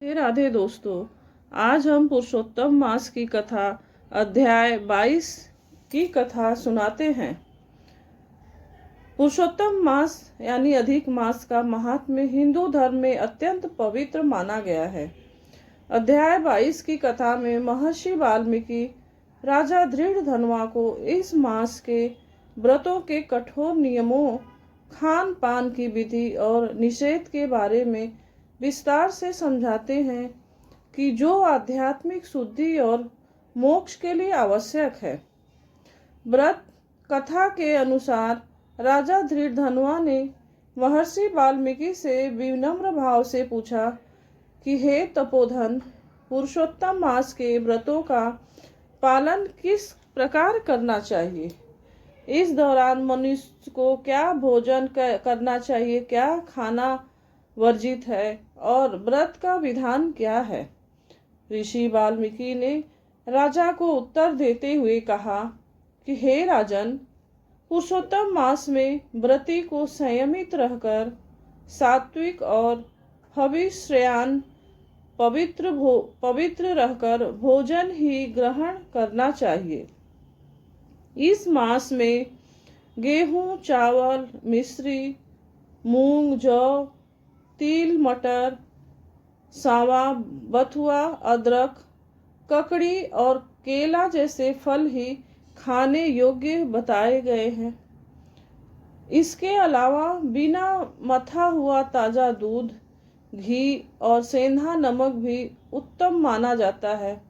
राधे राधे दोस्तों। आज हम पुरुषोत्तम मास की कथा अध्याय 22 की कथा सुनाते हैं। पुरुषोत्तम मास यानी अधिक मास का महात्म्य हिंदू धर्म में अत्यंत पवित्र माना गया है। अध्याय 22 की कथा में महर्षि वाल्मीकि राजा धृढ़धनुआ को इस मास के व्रतों के कठोर नियमों, खान पान की विधि और निषेध के बारे में विस्तार से समझाते हैं कि जो आध्यात्मिक शुद्धि और मोक्ष के लिए आवश्यक है। व्रत कथा के अनुसार राजा धृढ़धनुआ ने महर्षि वाल्मीकि से विनम्र भाव से पूछा कि हे तपोधन, पुरुषोत्तम मास के व्रतों का पालन किस प्रकार करना चाहिए? इस दौरान मनुष्य को क्या भोजन करना चाहिए, क्या खाना वर्जित है और व्रत का विधान क्या है? ऋषि वाल्मीकि ने राजा को उत्तर देते हुए कहा कि हे राजन, पुरुषोत्तम मास में व्रती को संयमित रहकर सात्विक और हविष्यान पवित्र रहकर भोजन ही ग्रहण करना चाहिए। इस मास में गेहूं, चावल, मिश्री, मूंग, जौ, तिल, मटर, सांवा, बथुआ, अदरक, ककड़ी और केला जैसे फल ही खाने योग्य बताए गए हैं। इसके अलावा बिना मथा हुआ ताज़ा दूध, घी और सेंधा नमक भी उत्तम माना जाता है।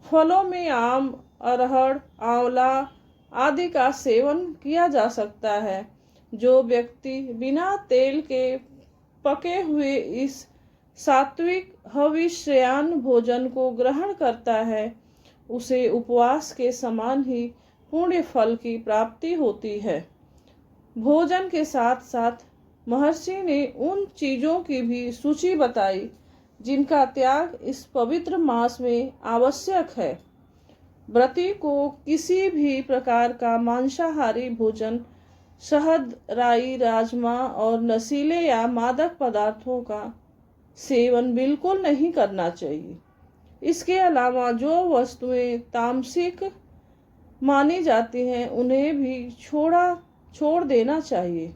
फलों में आम, अरहर, आंवला आदि का सेवन किया जा सकता है। जो व्यक्ति बिना तेल के पके हुए इस सात्विक हविष्यान भोजन को ग्रहण करता है, उसे उपवास के समान ही पुण्य फल की प्राप्ति होती है। भोजन के साथ साथ महर्षि ने उन चीजों की भी सूची बताई जिनका त्याग इस पवित्र मास में आवश्यक है। व्रती को किसी भी प्रकार का मांसाहारी भोजन, शहद, राई, राजमा और नशीले या मादक पदार्थों का सेवन बिल्कुल नहीं करना चाहिए। इसके अलावा जो वस्तुएं तामसिक मानी जाती हैं, उन्हें भी छोड़ देना चाहिए।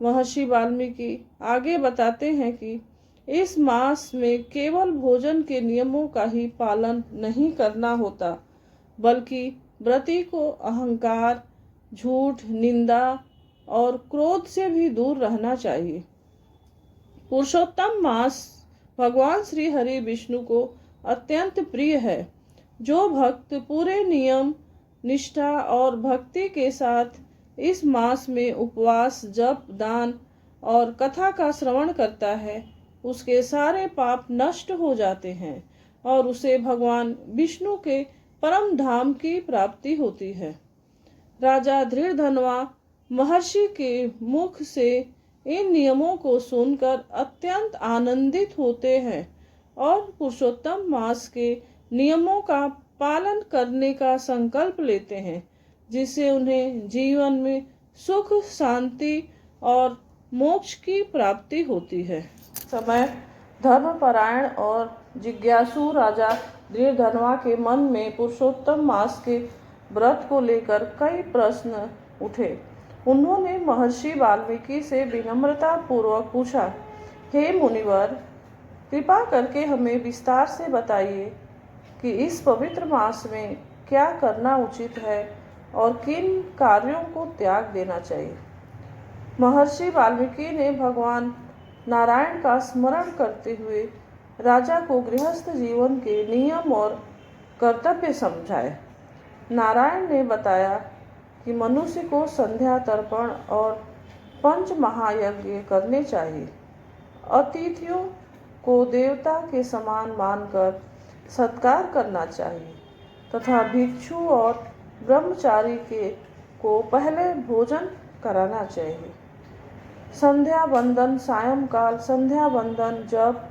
महर्षि वाल्मीकि आगे बताते हैं कि इस मास में केवल भोजन के नियमों का ही पालन नहीं करना होता, बल्कि व्रती को अहंकार, झूठ, निंदा और क्रोध से भी दूर रहना चाहिए। पुरुषोत्तम मास भगवान श्री हरि विष्णु को अत्यंत प्रिय है। जो भक्त पूरे नियम, निष्ठा और भक्ति के साथ इस मास में उपवास, जप, दान और कथा का श्रवण करता है, उसके सारे पाप नष्ट हो जाते हैं और उसे भगवान विष्णु के परम धाम की प्राप्ति होती है। राजा धृढ़धनुआ महर्षि के मुख से इन नियमों को सुनकर अत्यंत आनंदित होते हैं और पुरुषोत्तम मास के नियमों का पालन करने का संकल्प लेते हैं, जिससे उन्हें जीवन में सुख, शांति और मोक्ष की प्राप्ति होती है। समय धर्मपरायण और जिज्ञासु राजा धृढ़धनुआ के मन में पुरुषोत्तम मास के व्रत को लेकर कई प्रश्न उठे। उन्होंने महर्षि वाल्मीकि से विनम्रता पूर्वक पूछा, हे मुनिवर, कृपा करके हमें विस्तार से बताइए कि इस पवित्र मास में क्या करना उचित है और किन कार्यों को त्याग देना चाहिए। महर्षि वाल्मीकि ने भगवान नारायण का स्मरण करते हुए राजा को गृहस्थ जीवन के नियम और कर्तव्य समझाए। नारायण ने बताया कि मनुष्य को संध्या तर्पण और पंच महायज्ञ करने चाहिए, अतिथियों को देवता के समान मानकर सत्कार करना चाहिए तथा भिक्षु और ब्रह्मचारी को पहले भोजन कराना चाहिए। संध्या वंदन, सायंकाल संध्या वंदन, जप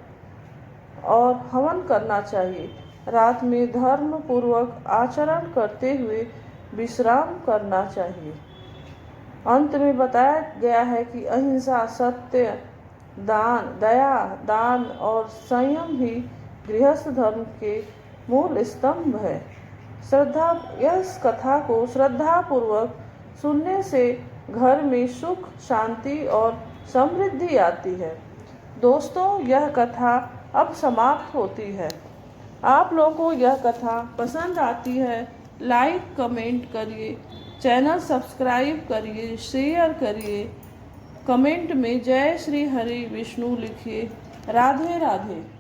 और हवन करना चाहिए। रात में धर्म पूर्वक आचरण करते हुए विश्राम करना चाहिए। अंत में बताया गया है कि अहिंसा, सत्य, दया, दान और संयम ही गृहस्थ धर्म के मूल स्तंभ है। इस कथा को श्रद्धा पूर्वक सुनने से घर में सुख, शांति और समृद्धि आती है। दोस्तों, यह कथा अब समाप्त होती है। आप लोगों को यह कथा पसंद आती है, लाइक कमेंट करिए, चैनल सब्सक्राइब करिए, शेयर करिए, कमेंट में जय श्री हरि विष्णु लिखिए। राधे राधे।